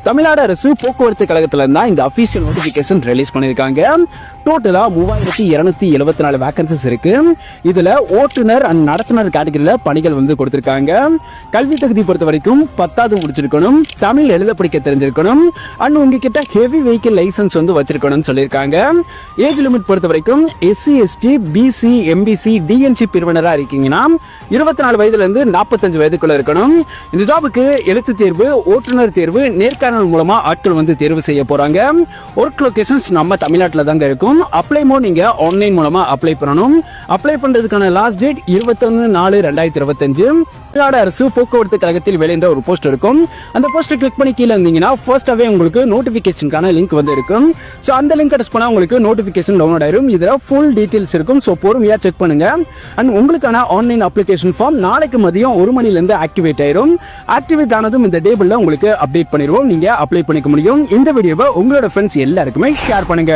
தமிழ்நாடு அரசு போக்குவரத்து கழகத்துல இருந்தா இந்த அபிஷியல் நோட்டிபிகேஷன் ரிலீஸ் பண்ணிருக்காங்க. டோட்டலா 3274 வேகன்சிஸ் இருக்கு. இதுல ஓட்டுநர் அண்ட் நடத்துனர் கேட்டகரியில பணிகள் கொடுத்திருக்காங்க. கல்வி தகுதி பொறுத்த வரைக்கும் 10வது முடிச்சிருக்கணும், தமிழ் எழுத படிக்க தெரிஞ்சிருக்கணும், அண்ட் உங்ககிட்ட ஹெவி வெஹிக்கிள் லைசன்ஸ் வச்சிருக்கணும்னு சொல்லியிருக்காங்க. ஏஜ் லிமிட் பொறுத்த வரைக்கும் SC ST BC MBC DNC பிரிவினரா இருக்கீங்கன்னா 24 வயதுல இருந்து 45 வயதுக்குள்ள இருக்கணும். இந்த ஜாபுக்கு எழுத்து தேர்வு, ஓட்டுநர் தேர்வு, நேர்காணல் மூலமா ஆட்கள் தேர்வு செய்ய போறாங்க. ஒர்க் லொகேஷன்ஸ் நம்ம தமிழ்நாட்டில் தாங்க இருக்கும். அப்ளை மோட் நீங்க ஆன்லைன் மூலமா அப்ளை பண்ணணும். அப்ளை பண்றதுக்கான லாஸ்ட் டேட் 21/4/2025. தமிழ்நாடு அரசு போக்குவரத்து கழகத்தில் வேலைன்ற ஒரு போஸ்ட் இருக்கும். அந்த போஸ்ட் கிளிக் பண்ணி கீழே இருந்தீங்கன்னா ஃபர்ஸ்டாவே உங்களுக்கு நோட்டிபிகேஷனுக்கான லிங்க் இருக்கும். ஸோ அந்த லிங்க் டச் பண்ணா உங்களுக்கு நோட்டிபிகேஷன் டவுன்லோட் ஆயிரும். இதுல ஃபுல் டீடைல்ஸ் இருக்கும். ஸோ பொறுமையா செக் பண்ணுங்க. அண்ட் உங்களுக்கான ஆன்லைன் அப்ளிகேஷன் ஃபார்ம் நாளைக்கு மதியம் 1 மணில இருந்து ஆக்டிவேட் ஆயிரும். ஆக்டிவேட் ஆனதும் இந்த டேபிள்ல உங்களுக்கு அப்டேட் பண்ணிடுவோம். நீங்க அப்ளை பண்ணிக்க முடியும். இந்த வீடியோவை உங்களோட ஃப்ரெண்ட்ஸ் எல்லாருக்குமே ஷேர் பண்ணுங்க.